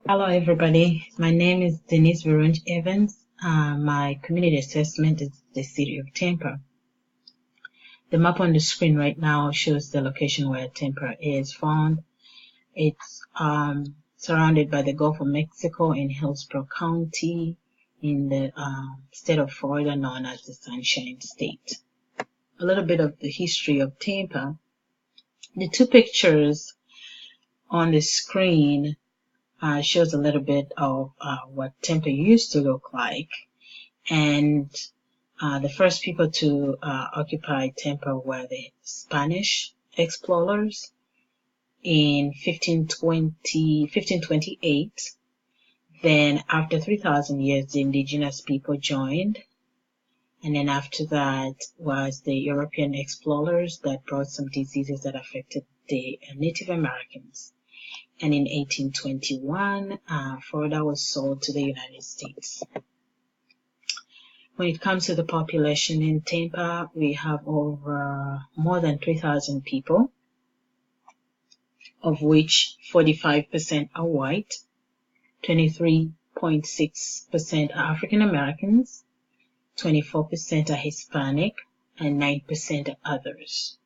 Hello, everybody. My name is Denise Virunj Evans. My community assessment is the city of Tampa. The map on the screen right now shows the location where Tampa is found. It's surrounded by the Gulf of Mexico in Hillsborough County in the state of Florida, known as the Sunshine State. A little bit of the history of Tampa. The two pictures on the screen shows a little bit of what Tampa used to look like. And the first people to occupy Tampa were the Spanish explorers in 1528. Then after 3,000 years, the indigenous people joined. And then after that was the European explorers that brought some diseases that affected the Native Americans. And in 1821, Florida was sold to the United States. When it comes to the population in Tampa, we have over more than 3,000 people, of which 45% are white, 23.6% are African Americans, 24% are Hispanic, and 9% are others.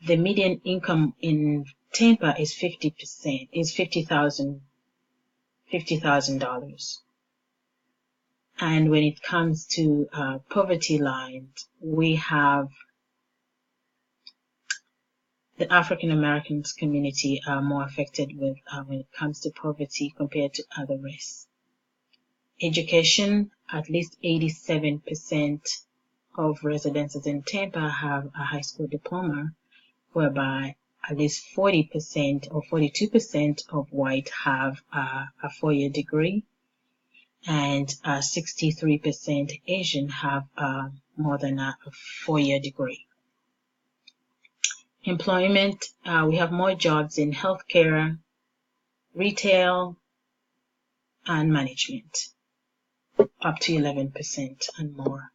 The median income in Tampa is $50,000. And when it comes to poverty lines, we have the African Americans community are more affected with when it comes to poverty compared to other races. Education, at least 87% of residences in Tampa have a high school diploma, whereby at least 40% or 42% of white have a 4-year degree, and 63% Asian have more than a 4-year degree. Employment, we have more jobs in healthcare, retail, and management, up to 11% and more.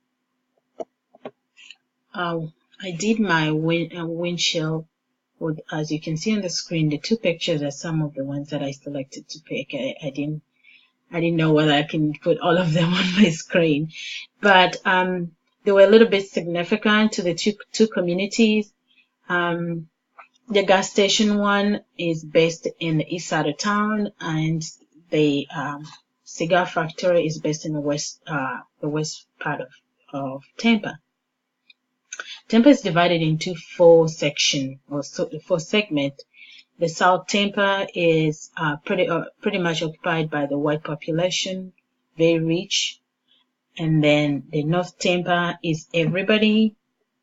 I did my windshield. As you can see on the screen, the two pictures are some of the ones that I selected to pick. I didn't know whether I can put all of them on my screen, but they were a little bit significant to the two communities. The gas station one is based in the east side of town, and the cigar factory is based in the west part of Tampa. Tampa is divided into four sections or four segments. The South Tampa is pretty much occupied by the white population, very rich. And then the North Tampa is everybody.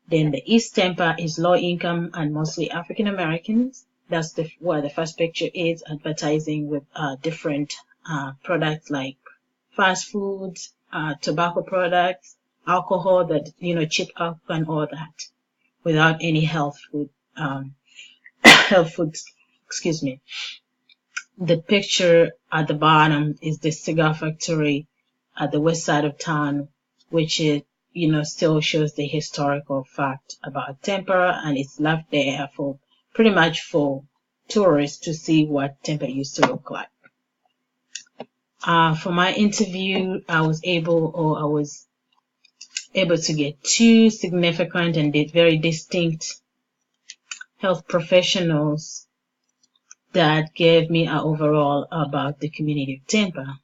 Then the East Tampa is low income and mostly African Americans. That's where the first picture is, advertising with different products like fast foods, tobacco products, alcohol, cheap alcohol and all that, without any health foods. Excuse me. The picture at the bottom is the cigar factory at the west side of town, which is, still shows the historical fact about Tampa, and it's left there for pretty much for tourists to see what Tampa used to look like. For my interview, I was able to get two significant and very distinct health professionals that gave me an overall about the community of Tampa.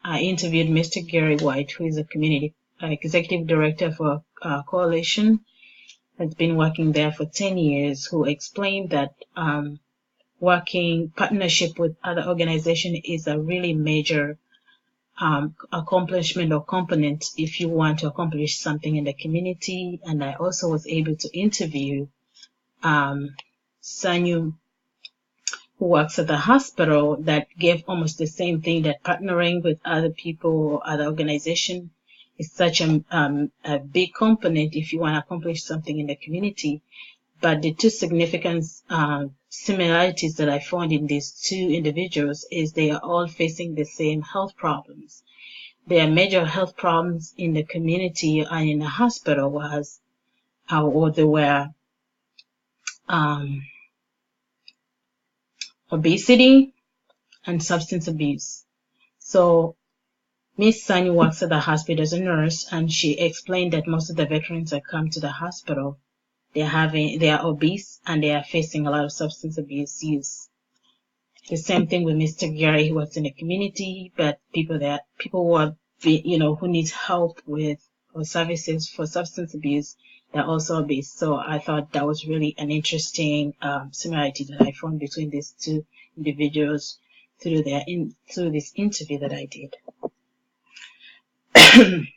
I interviewed Mr. Gary White, who is a community executive director for a coalition that's been working there for 10 years, who explained that working partnership with other organizations is a really major accomplishment or component if you want to accomplish something in the community. And I also was able to interview Sanyu, who works at the hospital, that gave almost the same thing, that partnering with other people or other organizations is such a big component if you want to accomplish something in the community. But the two significant similarities that I found in these two individuals is they are all facing the same health problems. Their major health problems in the community and in the hospital were obesity, and substance abuse. So Miss Sani works at the hospital as a nurse, and she explained that most of the veterans that come to the hospital, they are obese and they are facing a lot of substance abuse use. The same thing with Mr. Gary, who works in the community, but people who are, who need help with or services for substance abuse, they're also obese. So I thought that was really an interesting similarity that I found between these two individuals through this interview that I did.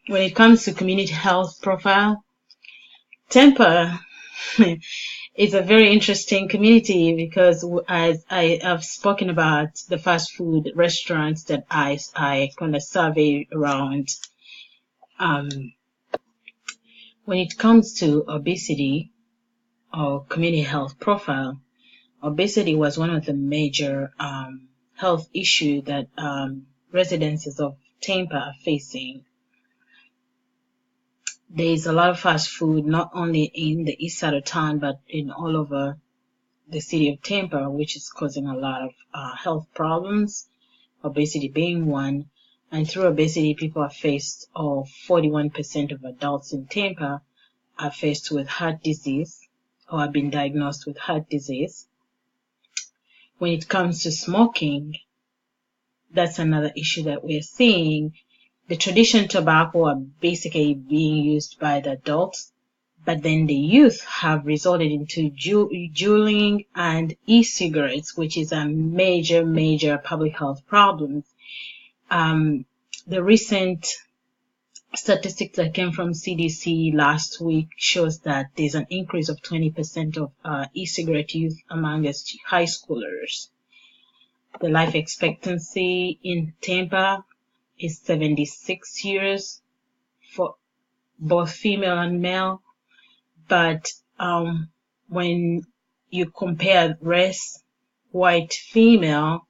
When it comes to community health profile, Tampa is a very interesting community because as I have spoken about the fast food restaurants that I kind of survey around. When it comes to obesity or community health profile, obesity was one of the major health issues that residents of Tampa are facing. There is a lot of fast food, not only in the east side of town, but in all over the city of Tampa, which is causing a lot of health problems, obesity being one. And through obesity, people are faced, or 41% of adults in Tampa are faced with heart disease or have been diagnosed with heart disease. When it comes to smoking, that's another issue that we're seeing. The traditional tobacco are basically being used by the adults, but then the youth have resulted into juuling and e-cigarettes, which is a major public health problem. The recent statistics that came from CDC last week shows that there's an increase of 20% of e-cigarette use amongst high schoolers. The life expectancy in Tampa is 76 years for both female and male. But when you compare race, white female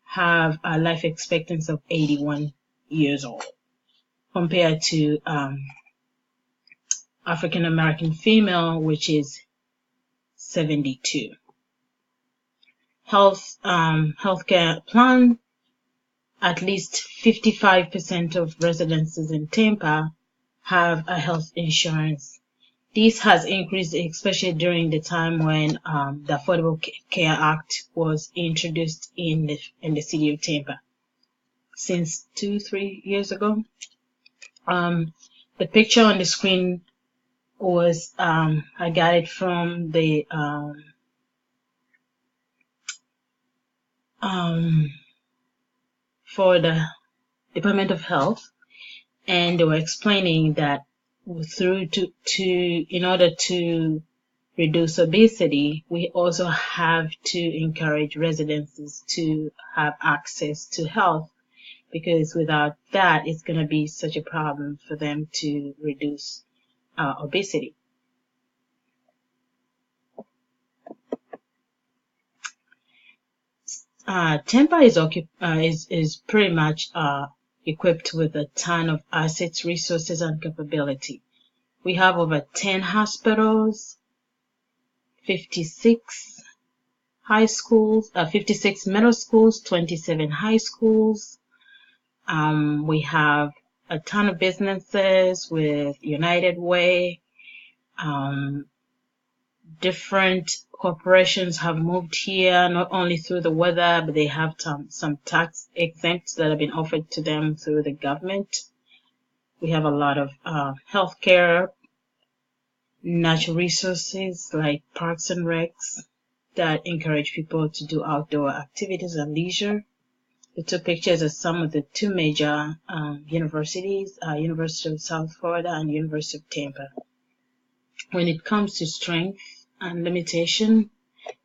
have a life expectancy of 81 years old compared to African American female, which is 72. Healthcare plan, at least 55% of residences in Tampa have a health insurance. This has increased, especially during the time when the Affordable Care Act was introduced in the city of Tampa, since 2-3 years ago. The picture on the screen was I got it from the for the Department of Health, and they were explaining that in order to reduce obesity, we also have to encourage residents to have access to health, because without that, it's going to be such a problem for them to reduce obesity. Tampa is pretty much equipped with a ton of assets, resources, and capability. We have over 10 hospitals, 56 high schools, 56 middle schools, 27 high schools. We have a ton of businesses with United Way. Different corporations have moved here, not only through the weather, but they have some tax exempts that have been offered to them through the government. We have a lot of healthcare, natural resources like parks and recs that encourage people to do outdoor activities and leisure. The two pictures are some of the two major universities, University of South Florida and University of Tampa. When it comes to strength and limitation,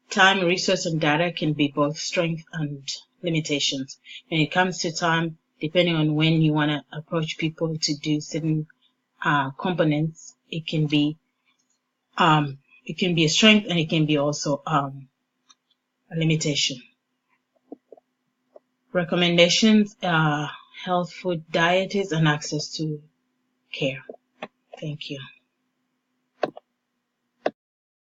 time, resource, and data can be both strength and limitations. When it comes to time, depending on when you want to approach people to do certain components, it can be a strength, and it can be also a limitation. Recommendations are health food diets and access to care. Thank you.